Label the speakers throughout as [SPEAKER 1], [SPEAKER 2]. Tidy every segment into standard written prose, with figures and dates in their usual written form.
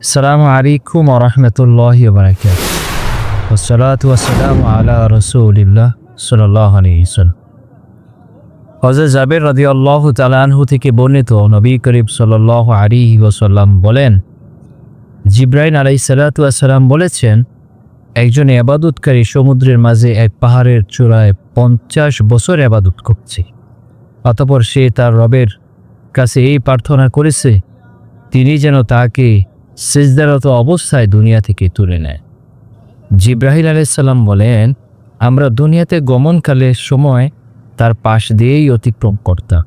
[SPEAKER 1] আসসালামু আলাইকুম ওয়া রাহমাতুল্লাহি ওয়া বারাকাতুহু। ওয়াসসালাতু ওয়াসসালামু আলা রাসূলিল্লাহ সাল্লাল্লাহু আলাইহি ওয়াসাল্লাম। হযরত জাবের রাদিয়াল্লাহু তাআলা আনহু থেকে বর্ণিত, নবী করিম সাল্লাল্লাহু আলাইহি ওয়াসাল্লাম বলেন, জিবরাইল আলাইহিস সালাতু ওয়াস সালাম বলেছেন, একজন ইবাদতকারী সমুদ্রের মাঝে এক পাহাড়ের চূড়ায় 50 বছর ইবাদত করছে। অতঃপর সে তার রবের কাছে এই প্রার্থনা করেছে, তিনি যেন তাকে সিজদারত অবস্থায় দুনিয়া থেকে তুলে নেয়। জিবরাইল আলাইহিস সালাম বলেন, আমরা দুনিয়াতে গমনকালের সময় তার পাশ দিয়েই অতিক্রম করতাম।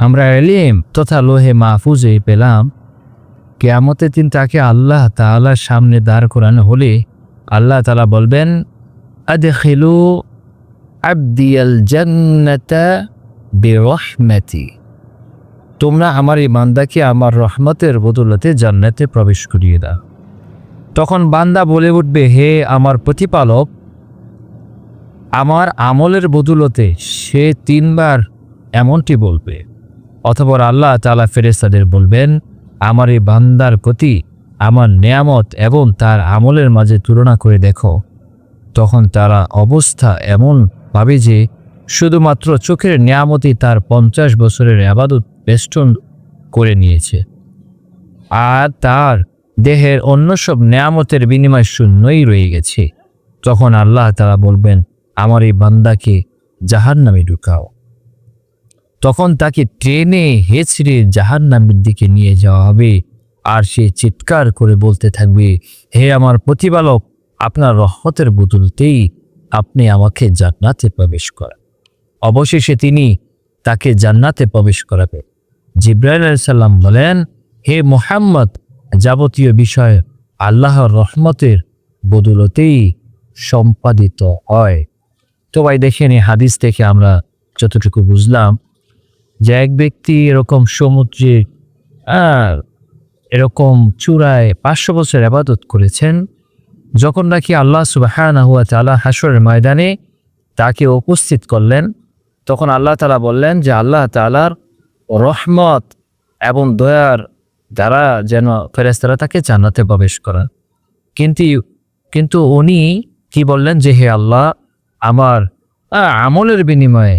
[SPEAKER 1] আমরা ইলম তথা লোহে মাহফুজে পেলাম, কিয়ামতের দিন তাকে আল্লাহ তাআলার সামনে দাঁড় করানো হলে আল্লাহ তাআলা বলবেন, আদখিলু আবদিয়াল জান্নাতা বিরহমাতি, তোমরা আমার এই বান্দাকে আমার রহমতের বদৌলতে জান্নাতে প্রবেশ করিয়ে দাও। তখন বান্দা বলে উঠবে, হে আমার প্রতিপালক, আমার আমলের বদৌলতে। সে 3 বার এমনটি বলবে। অতঃপর আল্লাহ তাআলা ফেরেশতাদের বলবেন, আমার এই বান্দার প্রতি আমার নেয়ামত এবং তার আমলের মাঝে তুলনা করে দেখো। তখন তারা অবস্থা এমন ভাবে যে শুধুমাত্র চোখের নেয়ামতই তার 50 বছরের ইবাদত বেষ্টন করে নিয়েছে, আর তার দেহের অন্য সব নেয়ামতের বিনিময় শূন্যই রয়ে গেছে। তখন আল্লাহ তাআলা বলবেন, আমার এই বান্দাকে জাহান্নামে ঢুকাও। তখন তাকে ট্রেনে হেঁচড়ে জাহান্নামের দিকে নিয়ে যাওয়া হবে, আর সে চিৎকার করে বলতে থাকবে, হে আমার প্রতিপালক, আপনার রহমতের বদৌলতেই আপনি আমাকে জান্নাতে প্রবেশ করান। অবশেষে তিনি তাকে জান্নাতে প্রবেশ করাবে। জিবরাইল আলাইহিস সালাম বলেন, হে মুহাম্মদ, যাবতীয় বিষয় আল্লাহর রহমতের বদৌলতেই সম্পাদিত হয়। তো ভাই দেখেন, এই হাদিস থেকে আমরা যতটুকু বুঝলাম যে এক ব্যক্তি এরকম সমুদ্রে এরকম চূড়ায় 500 বছর ইবাদত করেছেন। যখন নাকি আল্লাহ সুবহানাহু ওয়া তাআলা হাশরের ময়দানে তাকে উপস্থিত করলেন, তখন আল্লাহ তাআলা বললেন যে আল্লাহ তাআলার রহমত এবং দয়ার দ্বারা যেন ফেরেশতারা তাকে জান্নাতে প্রবেশ করান। কিন্তু উনি কি বললেন যে, হে আল্লাহ, আমার আমলের বিনিময়ে,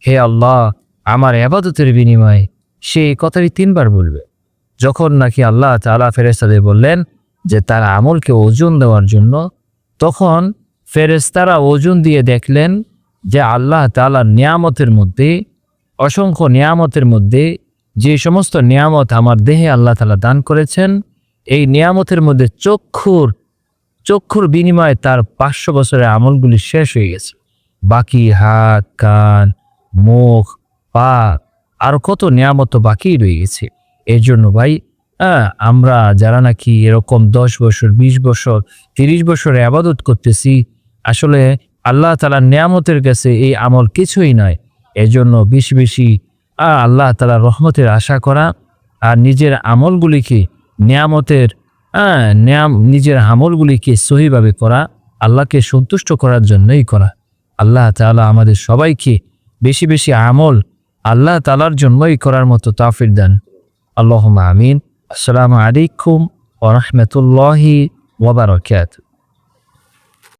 [SPEAKER 1] হে আল্লাহ, আমার ইবাদতের বিনিময়ে। সে এই কথাটি 3 বার বলবে। যখন নাকি আল্লাহ তাআলা ফেরেশতাদের বললেন যে তার আমলকে ওজন দেওয়ার জন্য, তখন ফেরেশতারা ওজন দিয়ে দেখলেন যে আল্লাহ তাআলার নিয়ামতের মধ্যে, অসংখ্য নিয়ামতের মধ্যে যে সমস্ত নিয়ামত আমার দেহে আল্লাহ তাআলা দান করেছেন, এই নিয়ামতের মধ্যে চক্ষুর বিনিময়ে তার 500 বছরের আমলগুলি শেষ হয়ে গেছে। বাকি হাত, কান, মুখ, পা, আর কত নিয়ামত বাকি রয়ে গেছে। এর জন্য ভাই, আমরা যারা নাকি এরকম 10 বছর, 20 বছর, 30 বছর ইবাদত করতেছি, আসলে আল্লাহ তাআলার নিয়ামতের কাছে এই আমল কিছুই নয়। এর জন্য বেশি বেশি আল্লাহ তাআলার রহমতের আশা করা, আর নিজের আমলগুলিকে নিজের আমলগুলিকে সহিভাবে করা, আল্লাহকে সন্তুষ্ট করার জন্যই করা। আল্লাহ তাআলা আমাদের সবাইকে বেশি বেশি আমল আল্লাহ তাআলার জন্যই করার মতো তৌফিক দান। আল্লাহুম্মা আমিন। আসসালামু আলাইকুম ওয়া রাহমাতুল্লাহি ওয়া বারাকাতুহু।